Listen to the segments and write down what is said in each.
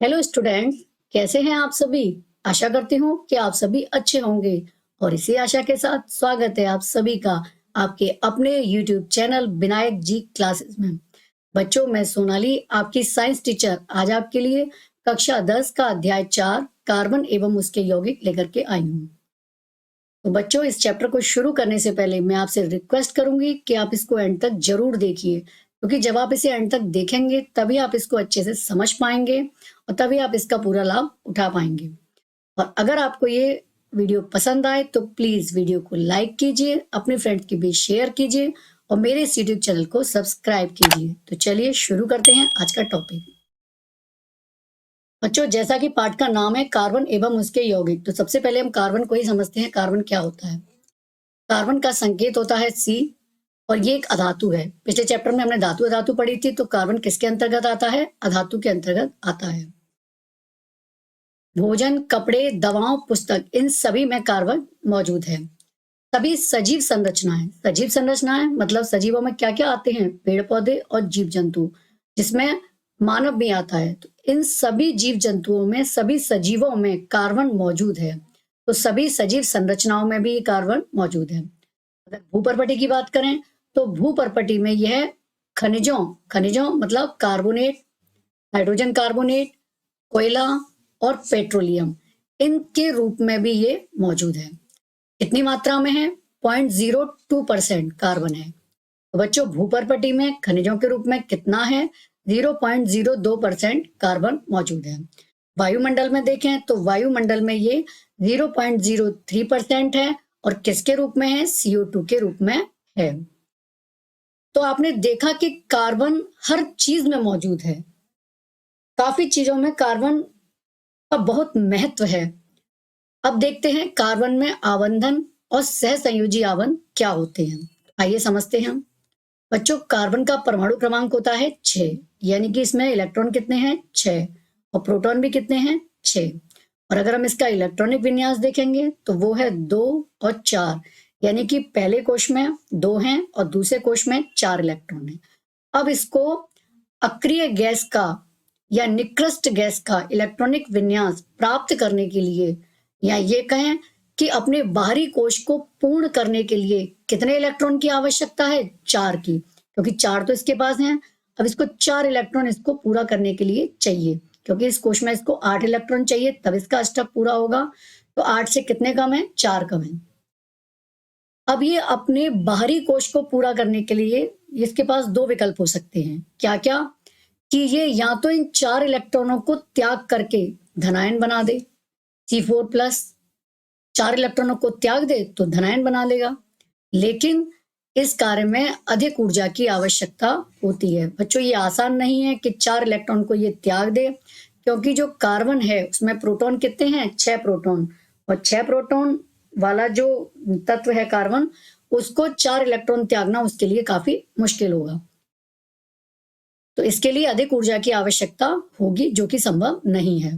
Hello students, कैसे हैं आप सभी। आशा करती हूँ कि आप सभी अच्छे होंगे और इसी आशा के साथ स्वागत है आप सभी का आपके अपने यूट्यूब चैनल विनायक जी क्लासेस में। बच्चों, मैं सोनाली आपकी साइंस टीचर आज आपके लिए कक्षा 10 का अध्याय 4 कार्बन एवं उसके यौगिक लेकर के आई हूँ। तो बच्चों, इस चैप्टर को शुरू करने से पहले मैं आपसे रिक्वेस्ट करूंगी कि आप इसको एंड तक जरूर देखिए, क्योंकि जब आप इसे एंड तक देखेंगे तभी आप इसको अच्छे से समझ पाएंगे और तभी आप इसका पूरा लाभ उठा पाएंगे। और अगर आपको ये वीडियो पसंद आए तो प्लीज वीडियो को लाइक कीजिए, अपने फ्रेंड्स के बीच शेयर कीजिए और मेरे इस यूट्यूब चैनल को सब्सक्राइब कीजिए। तो चलिए शुरू करते हैं आज का टॉपिक। बच्चों, जैसा कि पाठ का नाम है कार्बन एवं उसके यौगिक, तो सबसे पहले हम कार्बन को ही समझते हैं। कार्बन क्या होता है। कार्बन का संकेत होता है C और ये एक अधातु है। पिछले चैप्टर में हमने धातु अधातु पढ़ी थी, तो कार्बन किसके अंतर्गत आता है? अधातु के अंतर्गत आता है। भोजन, कपड़े, दवाओं, पुस्तक, इन सभी में कार्बन मौजूद है। सभी सजीव संरचनाएं, सजीव संरचनाएं मतलब सजीवों में क्या क्या आते हैं? पेड़ पौधे और जीव जंतु, जिसमें मानव भी आता है। तो इन सभी जीव जंतुओं में, सभी सजीवों में कार्बन मौजूद है। तो सभी सजीव संरचनाओं में भी कार्बन मौजूद है। अगर भूपर्पटी की बात करें तो भूपर्पटी में यह खनिजों मतलब कार्बोनेट, हाइड्रोजन कार्बोनेट, कोयला और पेट्रोलियम, इनके रूप में भी ये मौजूद है। कितनी मात्रा में है? 0.02% कार्बन है। तो बच्चों, भूपर्पटी में खनिजों के रूप में कितना है? 0.02% कार्बन मौजूद है। वायुमंडल में देखें तो वायुमंडल में ये 0.03% है और किसके रूप में है? CO2 के रूप में है। तो आपने देखा कि कार्बन हर चीज में मौजूद है। काफी चीजों में कार्बन का बहुत महत्व है। अब देखते हैं कार्बन में आबंधन और सहसंयोजी आबंध क्या होते हैं। आइए समझते हैं। बच्चों, कार्बन का परमाणु क्रमांक होता है 6, यानी कि इसमें इलेक्ट्रॉन कितने हैं? 6, और प्रोटॉन भी कितने हैं? 6। और अगर हम इसका इलेक्ट्रॉनिक विन्यास देखेंगे तो वो है 2 और 4, यानी कि पहले कोश में 2 हैं और दूसरे कोश में 4 इलेक्ट्रॉन हैं। अब इसको अक्रिय गैस का या निकृष्ट गैस का इलेक्ट्रॉनिक विन्यास प्राप्त करने के लिए, या ये कहें कि अपने बाहरी कोश को पूर्ण करने के लिए कितने इलेक्ट्रॉन की आवश्यकता है? 4 की, क्योंकि 4 तो इसके पास हैं। अब इसको 4 इलेक्ट्रॉन इसको पूरा करने के लिए चाहिए, क्योंकि इस कोश में इसको 8 इलेक्ट्रॉन चाहिए, तब इसका अष्टक पूरा होगा। तो 8 से कितने कम है? 4 कम है। अब ये अपने बाहरी कोश को पूरा करने के लिए इसके पास 2 विकल्प हो सकते हैं। क्या क्या? कि ये या तो इन 4 इलेक्ट्रॉनों को त्याग करके धनायन बना दे, C4+, 4 इलेक्ट्रॉनों को त्याग दे तो धनायन बना लेगा, लेकिन इस कार्य में अधिक ऊर्जा की आवश्यकता होती है। बच्चों, ये आसान नहीं है कि 4 इलेक्ट्रॉन को ये त्याग दे, क्योंकि जो कार्बन है उसमें प्रोटॉन कितने हैं? 6 प्रोटॉन, और 6 प्रोटॉन वाला जो तत्व है कार्बन, उसको 4 इलेक्ट्रॉन त्यागना उसके लिए काफी मुश्किल होगा। तो इसके लिए अधिक ऊर्जा की आवश्यकता होगी, जो कि संभव नहीं है।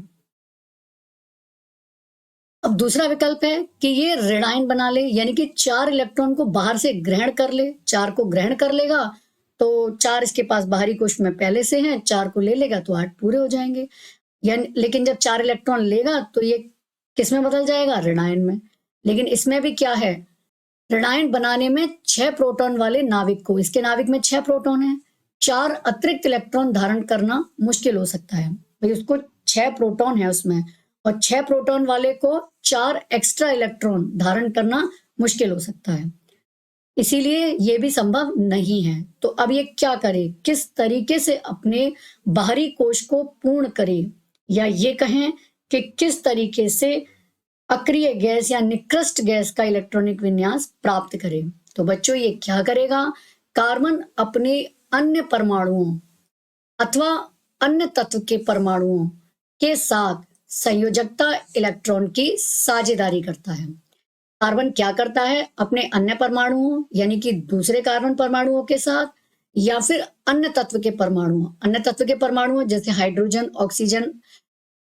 अब दूसरा विकल्प है कि ये ऋणायन बना ले, यानी कि 4 इलेक्ट्रॉन को बाहर से ग्रहण कर ले। 4 को ग्रहण कर लेगा तो 4 इसके पास बाहरी कोश में पहले से हैं, 4 को ले लेगा तो 8 पूरे हो जाएंगे। यानी लेकिन जब 4 इलेक्ट्रॉन लेगा तो ये किस में बदल जाएगा? ऋणायन में। लेकिन इसमें भी क्या है? ऋणायन बनाने में 6 प्रोटॉन वाले नाविक को, इसके नाविक में 6 प्रोटॉन है, 4 अतिरिक्त इलेक्ट्रॉन धारण करना मुश्किल हो सकता है। भाई, उसको 6 प्रोटॉन है उसमें, और 6 प्रोटॉन वाले को 4 एक्स्ट्रा इलेक्ट्रॉन धारण करना मुश्किल हो सकता है, इसीलिए ये भी संभव नहीं है। तो अब ये क्या करे? किस तरीके से अपने बाहरी कोश को पूर्ण करे, या ये कहें कि किस तरीके से अक्रिय गैस या निकृष्ट गैस का इलेक्ट्रॉनिक विन्यास प्राप्त करे। तो बच्चों, ये क्या करेगा? कार्बन अपने अन्य परमाणुओं अथवा अन्य तत्व के परमाणुओं के साथ संयोजकता इलेक्ट्रॉन की साझेदारी करता है। कार्बन क्या करता है? अपने अन्य परमाणुओं यानी कि दूसरे कार्बन परमाणुओं के साथ, या फिर अन्य तत्व के परमाणुओं जैसे हाइड्रोजन, ऑक्सीजन,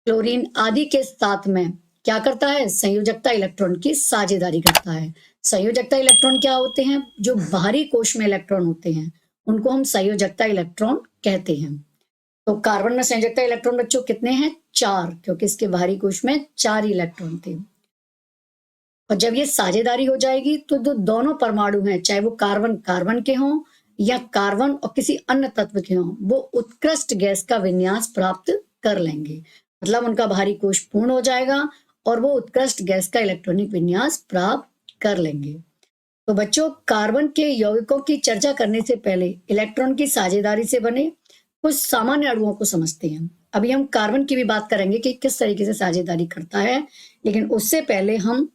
क्लोरीन आदि के साथ में क्या करता है? संयोजकता इलेक्ट्रॉन की साझेदारी करता है। संयोजकता इलेक्ट्रॉन क्या होते हैं? जो बाहरी कोश में इलेक्ट्रॉन होते हैं उनको हम संयोजकता इलेक्ट्रॉन कहते हैं। तो कार्बन में संयोजकता इलेक्ट्रॉन बच्चों कितने हैं? 4, क्योंकि इसके बाहरी कोश में 4 इलेक्ट्रॉन थे। और जब ये साझेदारी हो जाएगी तो जो दोनों परमाणु हैं, चाहे वो कार्बन कार्बन के हों या कार्बन और किसी अन्य तत्व के हों, वो उत्कृष्ट गैस का विन्यास प्राप्त कर लेंगे। मतलब उनका बाहरी कोश पूर्ण हो जाएगा और वो उत्कृष्ट गैस का इलेक्ट्रॉनिक विन्यास प्राप्त कर लेंगे। तो बच्चों, कार्बन के यौगिकों की चर्चा करने से पहले इलेक्ट्रॉन की साझेदारी से बने कुछ सामान्य अणुओं को समझते हैं। अभी हम कार्बन की भी बात करेंगे कि किस तरीके से साझेदारी करता है, लेकिन उससे पहले हम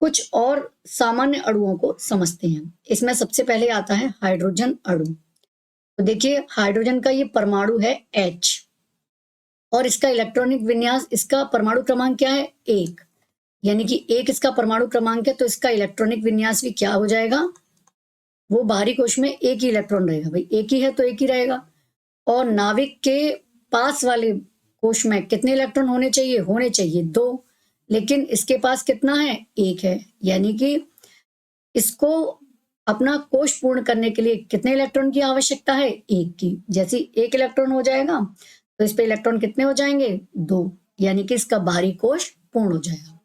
कुछ और सामान्य अणुओं को समझते हैं। इसमें सबसे पहले आता है हाइड्रोजन अणु। तो देखिए, हाइड्रोजन का ये परमाणु है H और इसका इलेक्ट्रॉनिक विन्यास, इसका परमाणु क्रमांक क्या है? 1, यानी कि 1 इसका परमाणु क्रमांक है, तो इसका इलेक्ट्रॉनिक विन्यास भी क्या हो जाएगा? वो बाहरी कोश में 1 ही इलेक्ट्रॉन रहेगा। भाई 1 ही है तो 1 ही रहेगा। और नाविक के पास वाले कोश में कितने इलेक्ट्रॉन होने चाहिए? होने चाहिए 2, लेकिन इसके पास कितना है? 1 है, यानी कि इसको अपना कोश पूर्ण करने के लिए कितने इलेक्ट्रॉन की आवश्यकता है? 1 की। जैसे 1 इलेक्ट्रॉन हो जाएगा तो इस पे इलेक्ट्रॉन कितने हो जाएंगे? 2, यानी कि इसका बाहरी कोश पूर्ण हो जाएगा।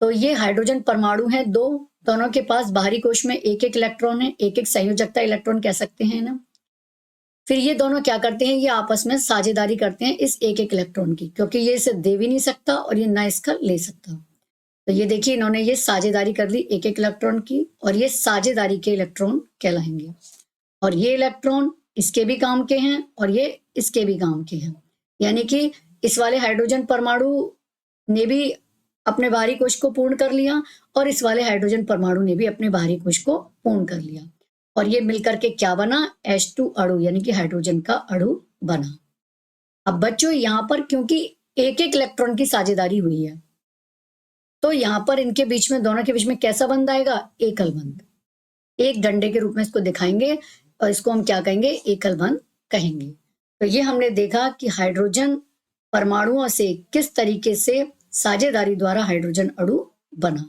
तो ये हाइड्रोजन परमाणु है 2, दोनों के पास बाहरी कोश में 1-1 इलेक्ट्रॉन है, 1-1 संयोजकता इलेक्ट्रॉन कह सकते हैं ना। फिर ये दोनों क्या करते हैं? ये आपस में साझेदारी करते हैं इस 1-1 इलेक्ट्रॉन की, क्योंकि ये इसे दे भी नहीं सकता और ये ना इसका ले सकता। तो ये देखिए, इन्होंने ये साझेदारी कर ली 1-1 इलेक्ट्रॉन की, और ये साझेदारी के इलेक्ट्रॉन कहलाएंगे। और ये इलेक्ट्रॉन इसके भी काम के हैं और ये इसके भी काम के हैं, यानी कि इस वाले हाइड्रोजन परमाणु ने भी अपने बाहरी कोश को पूर्ण कर लिया और इस वाले हाइड्रोजन परमाणु ने भी अपने बाहरी कोश को पूर्ण कर लिया, और ये मिलकर के क्या बना? H2 अणु, यानी कि हाइड्रोजन का अणु बना। अब बच्चों, यहां पर क्योंकि 1-1 इलेक्ट्रॉन की साझेदारी हुई है, तो यहां पर इनके बीच में, दोनों के बीच में कैसा बंध आएगा? एकल बंध। एक डंडे के रूप में इसको दिखाएंगे और इसको हम क्या कहेंगे? एकल बंध कहेंगे। तो ये हमने देखा कि हाइड्रोजन परमाणुओं से किस तरीके से साझेदारी द्वारा हाइड्रोजन अणु बना।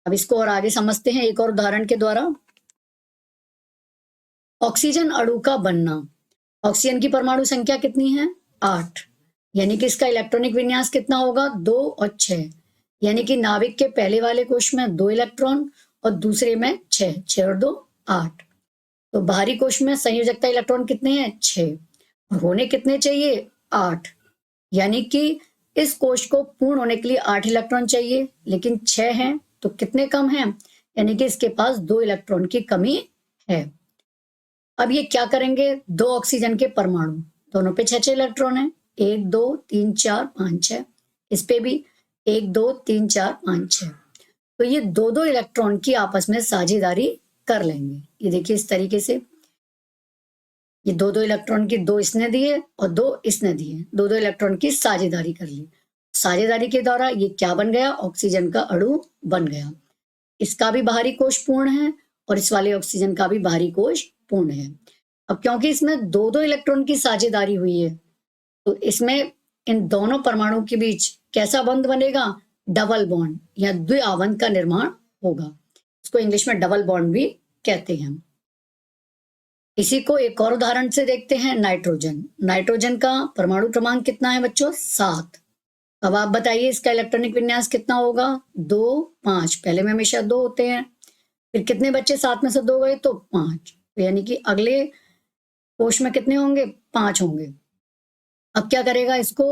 अब इसको और आगे समझते हैं एक और उदाहरण के द्वारा। ऑक्सीजन अणु का बनना। ऑक्सीजन की परमाणु संख्या कितनी है? 8, यानी कि इसका इलेक्ट्रॉनिक विन्यास कितना होगा? 2 और 6, यानी कि नाविक के पहले वाले कोश में 2 इलेक्ट्रॉन और दूसरे में 6, 6 और 2 8। तो बाहरी कोश में संयोजकता इलेक्ट्रॉन कितने हैं? 6, और होने कितने चाहिए? 8, यानी कि इस कोश को पूर्ण होने के लिए 8 इलेक्ट्रॉन चाहिए, लेकिन 6 हैं तो कितने कम हैं? यानी कि इसके पास 2 इलेक्ट्रॉन की कमी है। अब ये क्या करेंगे? 2 ऑक्सीजन के परमाणु, दोनों पे 6-6 इलेक्ट्रॉन है, 1 2 3 4 5 6, इस पे भी 1 2 3 4 5 6। तो ये 2-2 इलेक्ट्रॉन की आपस में साझेदारी कर लेंगे। ये देखिए इस तरीके से, ये 2-2 इलेक्ट्रॉन की 2 इसने दिए और 2 इसने दिए, 2-2 इलेक्ट्रॉन की साझेदारी कर ली। साझेदारी के द्वारा ये क्या बन गया? ऑक्सीजन का अणु बन गया। इसका भी बाहरी कोश पूर्ण है और इस वाले ऑक्सीजन का भी बाहरी कोश पूर्ण है। अब क्योंकि इसमें 2-2 इलेक्ट्रॉन की साझेदारी हुई है, तो इसमें इन दोनों परमाणु के बीच कैसा बंध बनेगा? डबल बॉन्ड या द्विआवंत का निर्माण होगा। इसको इंग्लिश में डबल बॉन्ड भी कहते हैं। इसी को एक और उदाहरण से देखते हैं। नाइट्रोजन। नाइट्रोजन का परमाणु क्रमांक कितना है बच्चों? 7। अब आप बताइए इसका इलेक्ट्रॉनिक विन्यास कितना होगा? 2 5, पहले में हमेशा 2 होते हैं, फिर कितने बच्चे? 7 में से 2 गए तो 5, यानी कि अगले कोश में कितने होंगे? 5 होंगे। अब क्या करेगा? इसको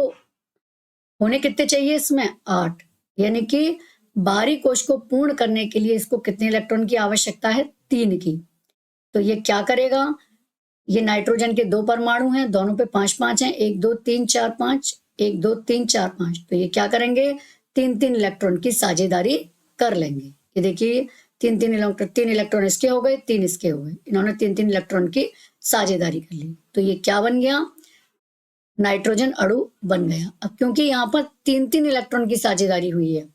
होने कितने चाहिए? इसमें 8, यानी कि बाहरी कोश को पूर्ण करने के लिए इसको कितने इलेक्ट्रॉन की आवश्यकता है? 3 की। तो ये क्या करेगा? ये नाइट्रोजन के 2 परमाणु हैं, दोनों पे 5-5 हैं, 1 2 3 4 5, 1 2 3 4 5। तो ये क्या करेंगे? 3-3 इलेक्ट्रॉन की साझेदारी कर लेंगे। ये देखिए 3-3 इलेक्ट्रॉन, 3 इलेक्ट्रॉन इसके हो गए, 3 इसके हो गए, इन्होंने 3-3 इलेक्ट्रॉन की साझेदारी कर ली। तो ये क्या बन गया? नाइट्रोजन अणु बन गया। अब क्योंकि यहाँ पर 3-3 इलेक्ट्रॉन की साझेदारी हुई है,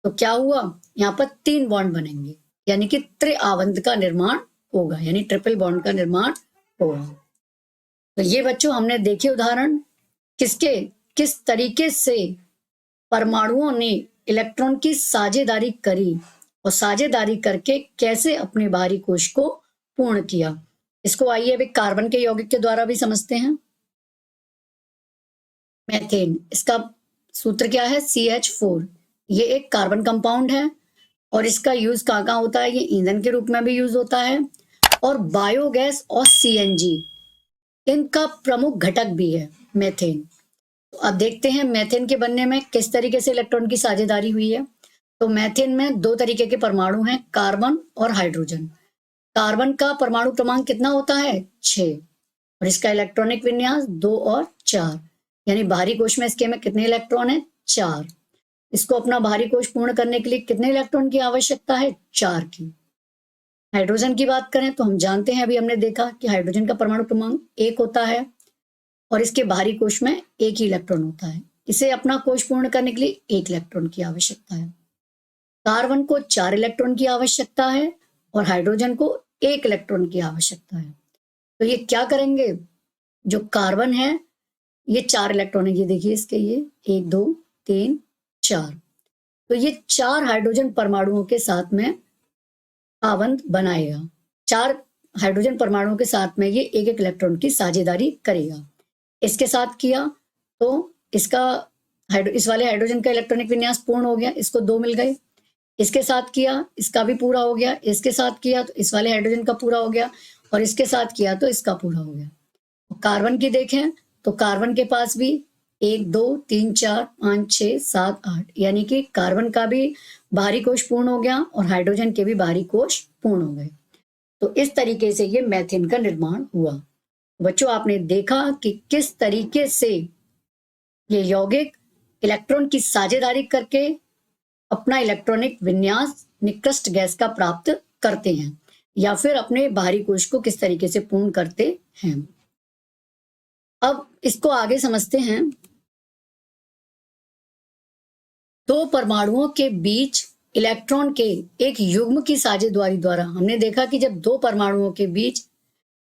तो क्या हुआ? यहाँ पर 3 बॉन्ड बनेंगे, यानी कि त्रिआवंत का निर्माण होगा, यानी ट्रिपल बॉन्ड का निर्माण होगा। तो ये बच्चों हमने देखे उदाहरण किसके, किस तरीके से परमाणुओं ने इलेक्ट्रॉन की साझेदारी करी और साझेदारी करके कैसे अपने बाहरी कोश को पूर्ण किया। इसको आइए अब कार्बन के यौगिक के द्वारा भी समझते हैं। मेथेन, इसका सूत्र क्या है? CH4। ये एक कार्बन कंपाउंड है और इसका यूज कहाँ कहाँ होता है? ये ईंधन के रूप में भी यूज होता है और बायोगैस और CNG इनका प्रमुख घटक भी है मेथेन। तो अब देखते हैं मेथेन के बनने में किस तरीके से इलेक्ट्रॉन की साझेदारी हुई है। तो मेथेन में दो तरीके के परमाणु हैं, कार्बन और हाइड्रोजन। कार्बन का परमाणु क्रमांक कितना होता है? 6 और इसका इलेक्ट्रॉनिक विन्यास 2 और 4, यानी बाहरी कोश में इसके में कितने इलेक्ट्रॉन है? 4। इसको अपना बाहरी कोश पूर्ण करने के लिए कितने इलेक्ट्रॉन की आवश्यकता है? 4 की। हाइड्रोजन की बात करें तो हम जानते हैं, अभी हमने देखा कि हाइड्रोजन का परमाणु क्रमांक 1 होता है और इसके बाहरी कोश में 1 ही इलेक्ट्रॉन होता है। इसे अपना कोश पूर्ण करने के लिए 1 इलेक्ट्रॉन की आवश्यकता है। कार्बन को 4 इलेक्ट्रॉन की आवश्यकता है और हाइड्रोजन को 1 इलेक्ट्रॉन की आवश्यकता है। तो ये क्या करेंगे? जो कार्बन है ये 4 इलेक्ट्रॉन है, ये देखिए इसके, ये 1 2 3 4। तो ये 4 हाइड्रोजन परमाणुओं के साथ में आबंध बनाएगा। 4 हाइड्रोजन परमाणुओं के साथ में ये 1 इलेक्ट्रॉन की साझेदारी करेगा। इसके साथ किया तो इसका इस वाले हाइड्रोजन का इलेक्ट्रॉनिक विन्यास पूर्ण हो गया, इसको 2 मिल गए। इसके साथ किया, इसका भी पूरा हो गया। इसके साथ किया तो इस वाले हाइड्रोजन का पूरा हो गया और इसके साथ किया तो इसका पूरा हो गया। कार्बन की देखें तो कार्बन के पास भी 1 2 3 4 5 6 7 8, यानी कि कार्बन का भी बाहरी कोश पूर्ण हो गया और हाइड्रोजन के भी बाहरी कोश पूर्ण हो गए। तो इस तरीके से ये मेथेन का निर्माण हुआ। बच्चों, आपने देखा कि किस तरीके से ये यौगिक इलेक्ट्रॉन की साझेदारी करके अपना इलेक्ट्रॉनिक विन्यास निकृष्ट गैस का प्राप्त करते हैं या फिर अपने बाहरी कोश को किस तरीके से पूर्ण करते हैं। अब इसको आगे समझते हैं। दो परमाणुओं के बीच इलेक्ट्रॉन के एक युग्म की साझेदारी द्वारा, हमने देखा कि जब दो परमाणुओं के बीच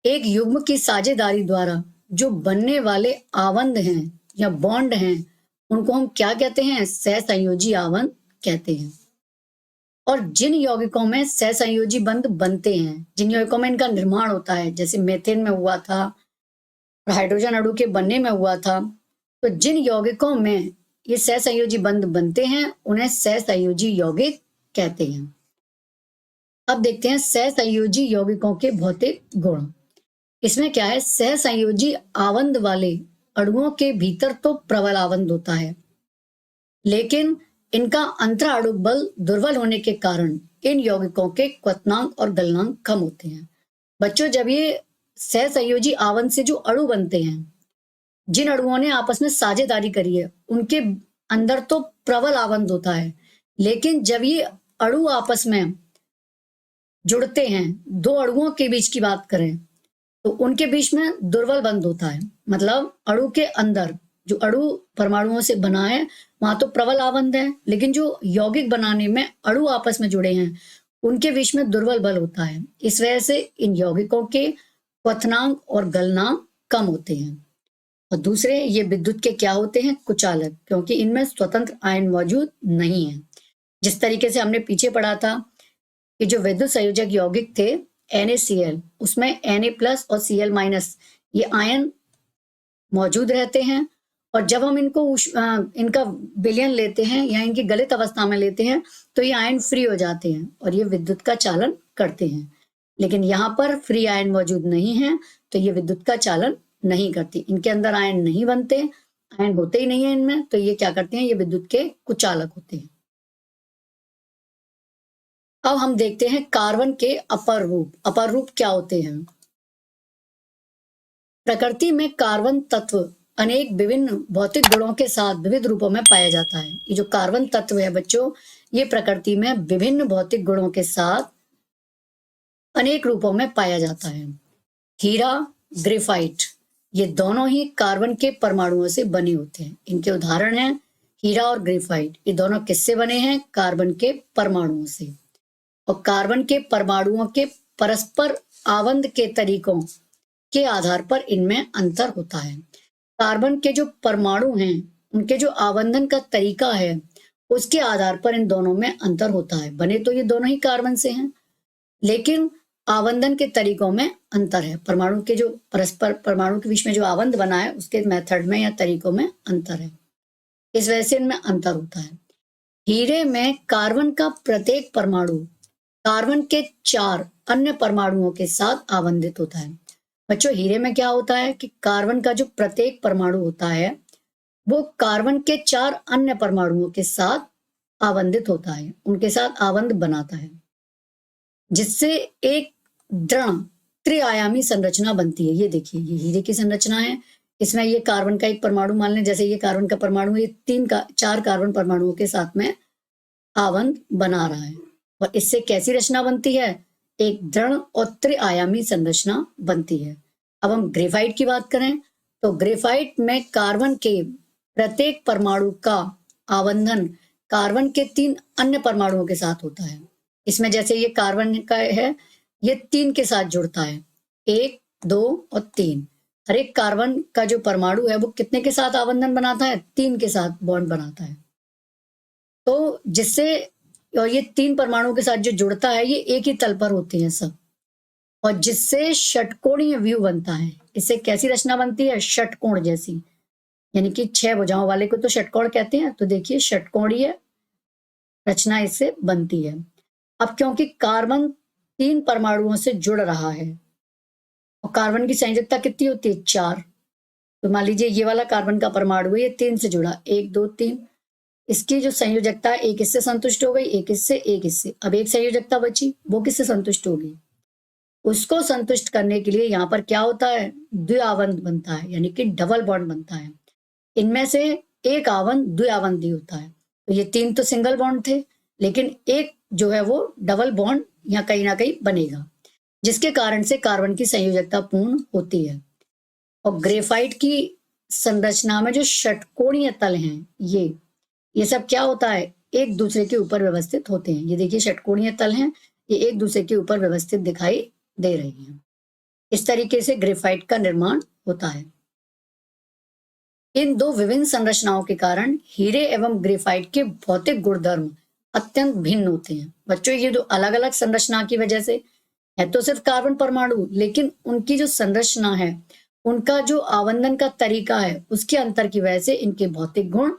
एक युग्म की साझेदारी द्वारा जो बनने वाले आबंध हैं या बॉन्ड हैं, उनको हम क्या कहते हैं? सहसंयोजी आबंध कहते हैं। और जिन यौगिकों में सहसंयोजी बंध बनते हैं, जिन यौगिकों में इनका निर्माण होता है, जैसे मेथेन में हुआ था, हाइड्रोजन अणु के बनने में हुआ था, तो जिन यौगिकों में ये सहसंयोजी बंध बनते हैं उन्हें सहसंयोजी यौगिक कहते हैं। अब देखते हैं सहसंयोजी यौगिकों के भौतिक गुण। इसमें क्या है? सहसंयोजी आबंध वाले अणुओं के भीतर तो प्रबल आबंध होता है, लेकिन इनका अंतराणुक बल दुर्बल होने के कारण इन यौगिकों के क्वथनांक और गलनांक कम होते हैं। बच्चों, जब ये सहसंयोजी आबंध से जो अणु बनते हैं, जिन अणुओं ने आपस में साझेदारी करी है, उनके अंदर तो प्रबल आबंध होता है, लेकिन जब ये अणु आपस में जुड़ते हैं, दो अणुओं के बीच की बात करें तो उनके बीच में दुर्बल बंध होता है। मतलब अणु के अंदर जो अणु परमाणुओं से बना है वहां तो प्रबल आबंध है, लेकिन जो यौगिक बनाने में अणु आपस में जुड़े हैं उनके बीच में दुर्बल बल होता है। इस वजह से इन यौगिकों के क्वथनांक और गलनांक कम होते हैं। और दूसरे, ये विद्युत के क्या होते हैं? कुचालक, क्योंकि इनमें स्वतंत्र आयन मौजूद नहीं है। जिस तरीके से हमने पीछे पढ़ा था कि जो विद्युत संयोजक यौगिक थे NaCl, उसमें Na+ और Cl- ये आयन मौजूद रहते हैं, और जब हम इनका विलयन लेते हैं या इनकी गलित अवस्था में लेते हैं तो ये आयन फ्री हो जाते हैं और ये विद्युत का चालन करते हैं। लेकिन यहाँ पर फ्री आयन मौजूद नहीं है तो ये विद्युत का चालन नहीं करती। इनके अंदर आयन नहीं बनते, आयन होते ही नहीं है इनमें, तो ये क्या करते हैं? ये विद्युत के कुचालक होते हैं। अब हम देखते हैं कार्बन के अपर रूप। अपर रूप क्या होते हैं? प्रकृति में कार्बन तत्व अनेक विभिन्न भौतिक गुणों के साथ विविध रूपों में पाया जाता है। ये जो कार्बन तत्व है बच्चों, ये प्रकृति में विभिन्न भौतिक गुणों के साथ अनेक रूपों में पाया जाता है। हीरा, ग्रेफाइट, ये दोनों ही कार्बन के परमाणुओं से बने होते हैं। इनके उदाहरण हैं हीरा और ग्रेफाइट। ये दोनों किससे बने हैं? कार्बन के परमाणुओं से। और कार्बन के परमाणुओं के परस्पर आबंध के तरीकों के आधार पर इनमें अंतर होता है। कार्बन के जो परमाणु हैं उनके जो आबंधन का तरीका है उसके आधार पर इन दोनों में अंतर होता है। बने तो ये दोनों ही कार्बन से हैं, लेकिन आवंदन के तरीकों में अंतर है। परमाणु के जो परस्पर परमाणु के बीच में जो आवंद बना है उसके मेथड में या तरीकों में अंतर है, इस वजह से इनमें अंतर होता है। हीरे में कार्बन का प्रत्येक परमाणु कार्बन के 4 अन्य परमाणुओं के साथ आवंदित होता है। बच्चों, हीरे में क्या होता है कि कार्बन का जो प्रत्येक परमाणु होता है वो कार्बन के 4 अन्य परमाणुओं के साथ आवंदित होता है, उनके साथ आवंद बनाता है, जिससे एक दृढ़ त्रिआयामी संरचना बनती है। ये देखिए, ये हीरे की संरचना है। इसमें ये कार्बन का एक परमाणु मान लें, जैसे ये कार्बन का परमाणु, ये 4 कार्बन परमाणुओं के साथ में आवंद बना रहा है। और इससे कैसी रचना बनती है? एक दृढ़ और त्रिआयामी संरचना बनती है। अब हम ग्रेफाइट की बात करें तो ग्रेफाइट में कार्बन के प्रत्येक परमाणु का आवंधन कार्बन के 3 अन्य परमाणुओं के साथ होता है। इसमें जैसे ये कार्बन का है, ये 3 के साथ जुड़ता है, 1, 2 और 3। हर एक कार्बन का जो परमाणु है वो कितने के साथ आवंधन बनाता है? 3 के साथ बॉन्ड बनाता है। तो जिससे, और ये 3 परमाणुओं के साथ जो जुड़ता है ये एक ही तल पर होते हैं सब, और जिससे षटकोणीय व्यू बनता है। इससे कैसी रचना बनती है? षटकोण जैसी, यानी कि 6 भुजाओं वाले को तो षटकोण कहते हैं। तो देखिए, षटकोणीय रचना इससे बनती है। अब क्योंकि कार्बन 3 परमाणुओं से जुड़ रहा है और कार्बन की संयोजकता कितनी होती है? 4। तो मान लीजिए ये वाला कार्बन का परमाणु है, ये 3 से जुड़ा, 1, 2, 3। इसकी जो संयोजकता है, एक इससे संतुष्ट हो गई, एक इससे, एक इससे। अब एक संयोजकता बची, वो किससे संतुष्ट होगी? उसको संतुष्ट करने के लिए यहाँ पर क्या होता है? द्विआवंद बनता है, यानी कि डबल बॉन्ड बनता है। इनमें से एक आवंद द्विआवंदी होता है। तो ये 3 तो सिंगल बॉन्ड थे, लेकिन एक जो है वो डबल बॉन्ड या कहीं ना कहीं बनेगा, जिसके कारण से कार्बन की संयोजकता पूर्ण होती है। और ग्रेफाइट की संरचना में जो षटकोणीय तल हैं, ये सब क्या होता है? एक दूसरे के ऊपर व्यवस्थित होते हैं। ये देखिए, षटकोणीय तल हैं, ये एक दूसरे के ऊपर व्यवस्थित दिखाई दे रही हैं। इस तरीके से ग्रेफाइट का निर्माण होता है। इन 2 विभिन्न संरचनाओं के कारण हीरे एवं ग्रेफाइट के भौतिक गुणधर्म अत्यंत भिन्न होते हैं। बच्चों, ये जो अलग अलग संरचना की वजह से है तो सिर्फ कार्बन परमाणु, लेकिन उनकी जो संरचना है, उनका जो आवंदन का तरीका है, उसके अंतर की वजह से इनके भौतिक गुण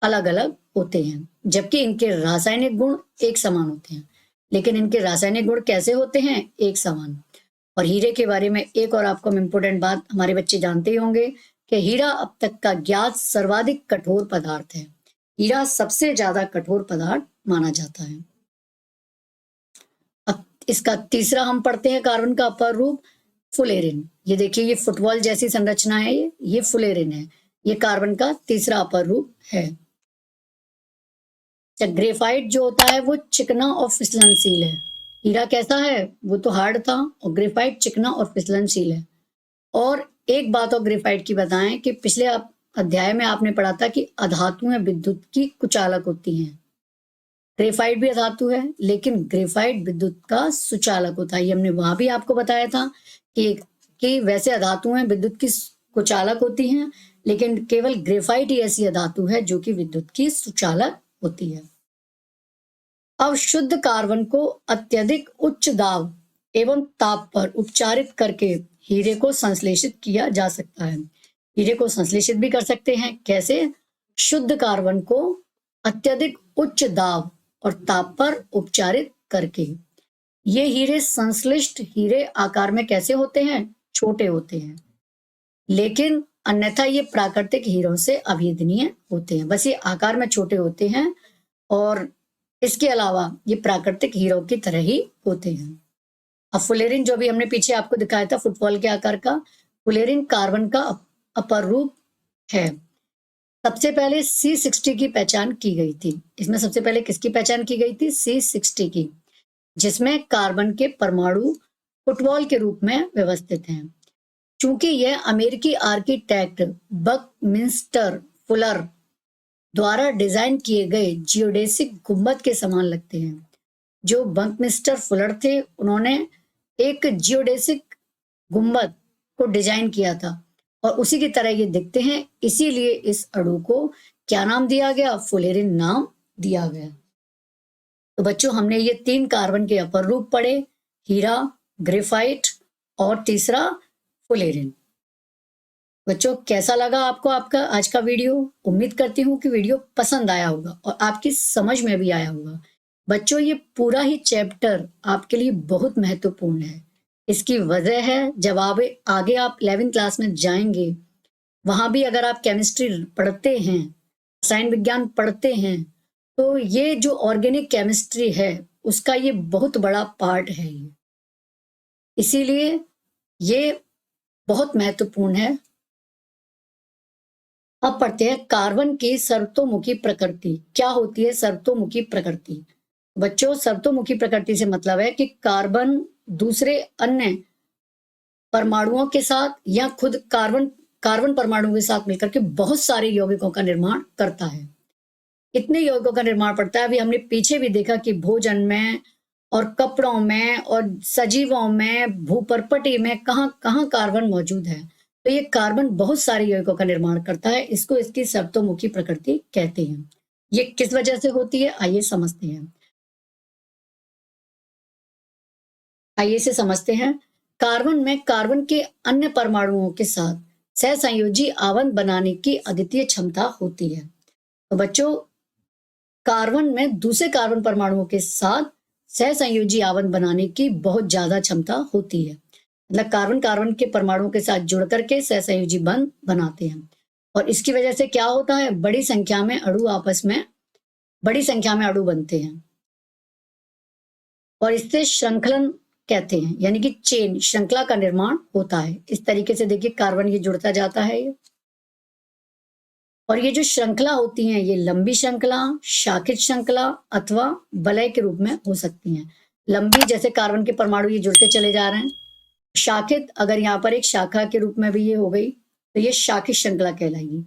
अलग अलग होते हैं, जबकि इनके रासायनिक गुण एक समान होते हैं। लेकिन इनके रासायनिक गुण कैसे होते हैं? एक समान। और हीरे के बारे में एक और आपको इम्पोर्टेंट बात हमारे बच्चे जानते ही होंगे कि हीरा अब तक का ज्ञात सर्वाधिक कठोर पदार्थ है। हीरा सबसे ज्यादा कठोर पदार्थ माना जाता है। अब इसका तीसरा हम पढ़ते हैं, कार्बन का अपर रूप फुलेरिन। ये देखिए, ये फुटबॉल जैसी संरचना है, ये फुलेरिन है। ये कार्बन का तीसरा अपर रूप है। ग्रेफाइट जो होता है वो चिकना और फिसलनशील है। हीरा कैसा है? वो तो हार्ड था, और ग्रेफाइट चिकना और फिसलनशील है। और एक बात और ग्रेफाइट की बताएं कि पिछले अध्याय में आपने पढ़ा था कि अधातुएं विद्युत की कुचालक होती हैं। ग्रेफाइट भी अधातु है, लेकिन ग्रेफाइट विद्युत का सुचालक होता है। ये हमने वहां भी आपको बताया था कि वैसे अधातुएं विद्युत की कुचालक होती हैं, लेकिन केवल ग्रेफाइट ही ऐसी अधातु है जो कि विद्युत की सुचालक होती है। अब शुद्ध कार्बन को अत्यधिक उच्च दाब एवं ताप पर उपचारित करके हीरे को संश्लेषित किया जा सकता है। हीरे को संश्लेषित भी कर सकते हैं। कैसे? शुद्ध कार्बन को अत्यधिक उच्च दाब और ताप पर उपचारित करके। ये हीरे संश्लिष्ट हीरे आकार में कैसे होते हैं? छोटे होते हैं, लेकिन अन्यथा ये प्राकृतिक हीरों से अभेदनीय होते हैं। बस ये आकार में छोटे होते हैं, और इसके अलावा ये प्राकृतिक हीरो की तरह ही होते हैं। अब फुलेरिन जो भी हमने पीछे आपको दिखाया था फुटबॉल के आकार का, फुलेरिन कार्बन का अपर रूप है। सबसे पहले C60 की पहचान की गई थी। इसमें सबसे पहले किसकी पहचान की गई थी? C60 की, जिसमें कार्बन के परमाणु फुटबॉल के रूप में व्यवस्थित हैं। चूंकि यह अमेरिकी आर्किटेक्ट बकमिंस्टर फुलर द्वारा डिजाइन किए गए जियोडेसिक गुंबद के समान लगते हैं। जो बकमिंस्टर फुलर थे, उन्होंने एक जियोडेसिक गुंबद को डिजाइन किया था, और उसी की तरह ये दिखते हैं। इसीलिए इस अणु को क्या नाम दिया गया? फुलेरिन नाम दिया गया। तो बच्चों, हमने ये 3 कार्बन के अपर रूप पढ़े, हीरा, ग्रेफाइट और तीसरा फुलेरिन। बच्चों, कैसा लगा आपको आपका आज का वीडियो? उम्मीद करती हूँ कि वीडियो पसंद आया होगा और आपकी समझ में भी आया होगा। बच्चों, ये पूरा ही चैप्टर आपके लिए बहुत महत्वपूर्ण है। इसकी वजह है, जब आगे आप 11वीं क्लास में जाएंगे, वहां भी अगर आप केमिस्ट्री पढ़ते हैं, रसायन विज्ञान पढ़ते हैं, तो ये जो ऑर्गेनिक केमिस्ट्री है उसका ये बहुत बड़ा पार्ट है। इसीलिए ये बहुत महत्वपूर्ण है। अब पढ़ते हैं कार्बन की सर्वतोमुखी प्रकृति। क्या होती है सर्वतोमुखी प्रकृति? बच्चों, सर्वतोमुखी प्रकृति से मतलब है कि कार्बन दूसरे अन्य परमाणुओं के साथ या खुद कार्बन परमाणु के साथ मिलकर के बहुत सारे यौगिकों का निर्माण करता है। इतने यौगिकों का निर्माण पड़ता है। अभी हमने पीछे भी देखा कि भोजन में और कपड़ों में और सजीवों में, भूपर्पटी में कहाँ कहाँ कार्बन मौजूद है। तो ये कार्बन बहुत सारे यौगिकों का निर्माण करता है। इसको इसकी सर्वतोमुखी प्रकृति कहते हैं। ये किस वजह से होती है, आइए समझते हैं। आइए से समझते हैं। कार्बन में कार्बन के अन्य परमाणुओं के साथ सहसंयोजी आवरण बनाने की अद्वितीय क्षमता होती है। तो बच्चों, कार्बन में दूसरे कार्बन परमाणुओं के साथ सहसंयोजी आवरण बनाने की बहुत ज्यादा क्षमता होती है। मतलब कार्बन कार्बन के परमाणुओं के साथ जुड़ करके सहसंयोजी बंध बनाते हैं और इसकी वजह से क्या होता है, बड़ी संख्या में अणु बनते हैं और इससे श्रृंखलन कहते हैं, यानी कि चेन, श्रृंखला का निर्माण होता है। इस तरीके से देखिए कार्बन ये जुड़ता जाता है और ये जो श्रृंखला होती हैं, ये लंबी श्रृंखला, शाखित श्रृंखला अथवा वलय के रूप में हो सकती हैं। लंबी, जैसे कार्बन के परमाणु ये जुड़ते चले जा रहे हैं। शाखित, अगर यहाँ पर एक शाखा के रूप में भी ये हो गई तो ये शाखित श्रृंखला कहलाएगी।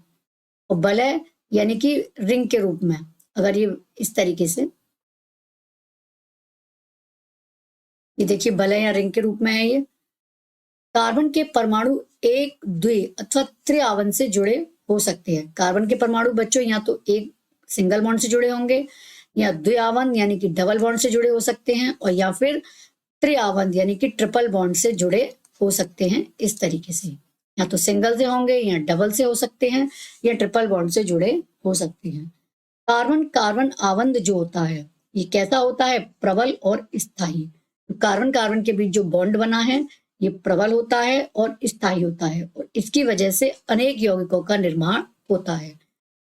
और वलय यानी कि रिंग के रूप में, अगर ये इस तरीके से, ये देखिए वलय या रिंग के रूप में है। ये कार्बन के परमाणु एक, द्वि अथवा त्रिआवन से जुड़े हो सकते हैं। कार्बन के परमाणु बच्चों या तो एक सिंगल बॉन्ड से जुड़े होंगे या द्विआवन यानी कि डबल बॉन्ड से जुड़े हो सकते हैं, और या फिर त्रिआवन यानी कि ट्रिपल बॉन्ड से जुड़े हो सकते हैं। इस तरीके से या तो सिंगल से होंगे या डबल से हो सकते हैं या ट्रिपल बॉन्ड से जुड़े हो सकते हैं। कार्बन कार्बन आवंद जो होता है ये कैसा होता है, प्रबल और स्थायी। तो कार्बन कार्बन के बीच जो बॉन्ड बना है ये प्रबल होता है और स्थायी होता है और इसकी वजह से अनेक यौगिकों का निर्माण होता है।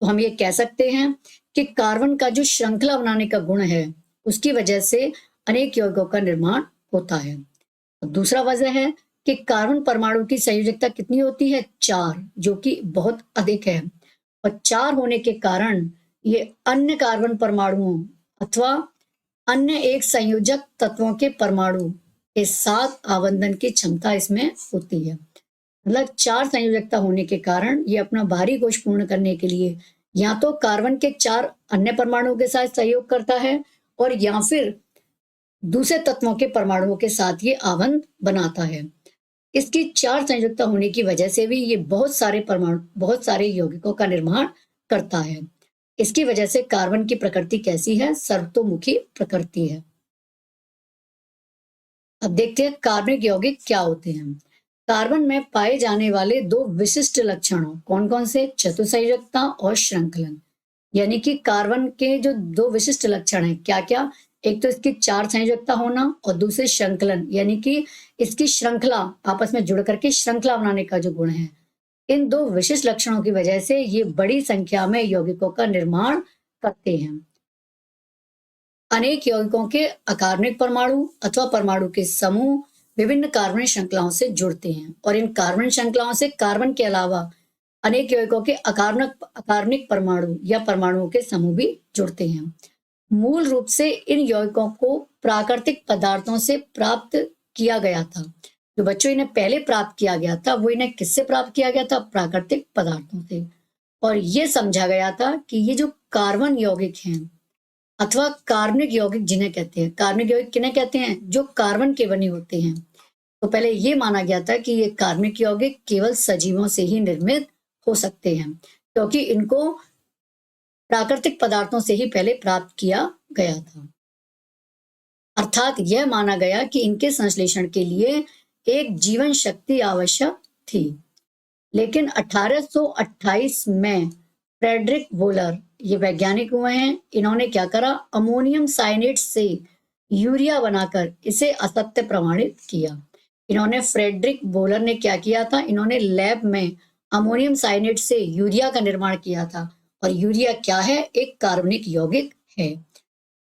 तो हम ये कह सकते हैं कि कार्बन का जो श्रृंखला बनाने का गुण है उसकी वजह से अनेक यौगिकों का निर्माण होता है। और दूसरा वजह है कि कार्बन परमाणु की संयोजकता कितनी होती है, 4, जो कि बहुत अधिक है। और 4 होने के कारण ये अन्य कार्बन परमाणुओं अथवा अन्य एक संयोजक तत्वों के परमाणु के साथ आबंधन की क्षमता इसमें होती है। मतलब 4 संयोजकता होने के कारण ये अपना बाहरी कोश पूर्ण करने के लिए या तो कार्बन के 4 अन्य परमाणुओं के साथ सहयोग करता है और या फिर दूसरे तत्वों के परमाणुओं के साथ ये आबंध बनाता है। इसकी 4 संयोजकता होने की वजह से भी ये बहुत सारे यौगिकों का निर्माण करता है। इसकी वजह से कार्बन की प्रकृति कैसी है, सर्वतोमुखी प्रकृति है। अब देखते हैं कार्बनिक यौगिक क्या होते हैं। कार्बन में पाए जाने वाले 2 विशिष्ट लक्षणों कौन कौन से, चतुसंयोजकता और श्रृंखलन। यानी कि कार्बन के जो 2 विशिष्ट लक्षण हैं क्या क्या, एक तो इसकी 4 संयोजकता होना और दूसरे श्रृंखलन यानी कि इसकी श्रृंखला, आपस में जुड़ करके श्रृंखला बनाने का जो गुण है। इन 2 विशिष्ट लक्षणों की वजह से ये बड़ी संख्या में यौगिकों का निर्माण करते हैं। अनेक यौगिकों के अकार्बनिक परमाणु अथवा परमाणु के समूह विभिन्न कार्बनिक श्रृंखलाओं से जुड़ते हैं और इन कार्बनिक श्रृंखलाओं से कार्बन के अलावा अनेक यौगिकों के अकार्बनिक परमाणु या परमाणुओं के समूह भी जुड़ते हैं। मूल रूप से इन यौगिकों को प्राकृतिक पदार्थों से प्राप्त किया गया था। जो बच्चों इन्हें पहले प्राप्त किया गया था वो इन्हें किससे प्राप्त किया गया था, प्राकृतिक पदार्थों से। और ये समझा गया था कि ये जो कार्बन यौगिक हैं अथवा कार्बनिक यौगिक जिन्हें कहते हैं, कार्बनिक यौगिक किन्हें कहते हैं, जो कार्बन के बने होते हैं। तो पहले ये माना गया था कि ये कार्बनिक यौगिक केवल सजीवों से ही निर्मित हो सकते हैं क्योंकि इनको प्राकृतिक पदार्थों से ही पहले प्राप्त किया गया था। अर्थात यह माना गया कि इनके संश्लेषण के लिए एक जीवन शक्ति आवश्यक थी। लेकिन 1828 में फ्रेडरिक वोलर, ये वैज्ञानिक हुए हैं, इन्होंने क्या करा, अमोनियम साइनेट से यूरिया बनाकर इसे असत्य प्रमाणित किया। इन्होंने, फ्रेडरिक वोलर ने क्या किया था, इन्होंने लैब में अमोनियम साइनेट से यूरिया का निर्माण किया था। और यूरिया क्या है, एक कार्बनिक यौगिक है।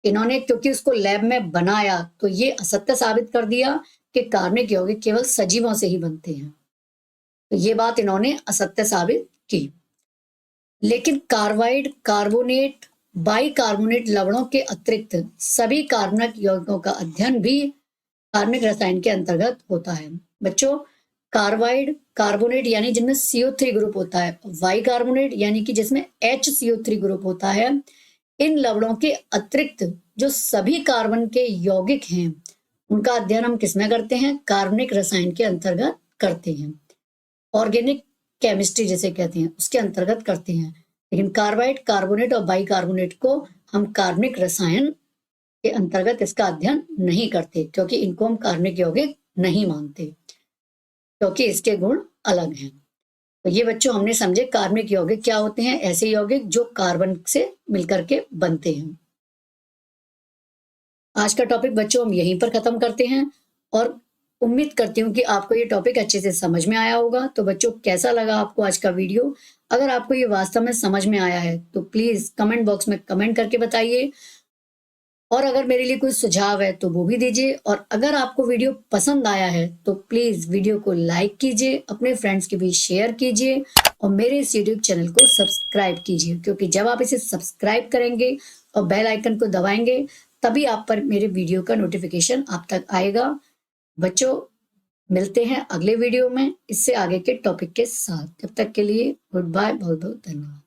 इन्होंने क्योंकि उसको लैब में बनाया तो ये असत्य साबित कर दिया कि कार्बनिक यौगिक केवल सजीवों से ही बनते हैं। तो ये बात इन्होंने असत्य साबित की। लेकिन कार्बाइड, कार्बोनेट, बाइकार्बोनेट लवणों के अतिरिक्त सभी कार्बनिक यौगिकों का अध्ययन भी कार्बनिक रसायन के अंतर्गत होता है। बच्चों, कार्बाइड, कार्बोनेट यानी जिनमें CO3 ग्रुप होता है, बाइकार्बोनेट यानी कि जिसमें HCO3 ग्रुप होता है, इन लवणों के अतिरिक्त जो सभी कार्बन के यौगिक हैं उनका अध्ययन हम किसमें करते हैं, कार्बनिक रसायन के अंतर्गत करते हैं। ऑर्गेनिक केमिस्ट्री जिसे कहते हैं उसके अंतर्गत करते हैं। लेकिन कार्बाइड, कार्बोनेट और बाइकार्बोनेट को हम कार्बनिक रसायन के अंतर्गत इसका अध्ययन नहीं करते, क्योंकि इनको हम कार्बनिक यौगिक नहीं मानते, क्योंकि इसके गुण अलग हैं। तो ये बच्चों हमने समझे कार्बनिक यौगिक क्या होते हैं, ऐसे यौगिक जो कार्बन से मिलकर के बनते हैं। आज का टॉपिक बच्चों हम यहीं पर खत्म करते हैं और उम्मीद करती हूँ कि आपको ये टॉपिक अच्छे से समझ में आया होगा। तो बच्चों, कैसा लगा आपको आज का वीडियो? अगर आपको ये वास्तव में समझ में आया है तो प्लीज कमेंट बॉक्स में कमेंट करके बताइए, और अगर मेरे लिए कोई सुझाव है तो वो भी दीजिए। और अगर आपको वीडियो पसंद आया है तो प्लीज वीडियो को लाइक कीजिए, अपने फ्रेंड्स के बीच शेयर कीजिए और मेरे इस यूट्यूब चैनल को सब्सक्राइब कीजिए, क्योंकि जब आप इसे सब्सक्राइब करेंगे और बेल आइकन को दबाएंगे तभी आप पर मेरे वीडियो का नोटिफिकेशन आप तक आएगा। बच्चों, मिलते हैं अगले वीडियो में इससे आगे के टॉपिक के साथ। तब तक के लिए गुड बाय, बहुत बहुत धन्यवाद।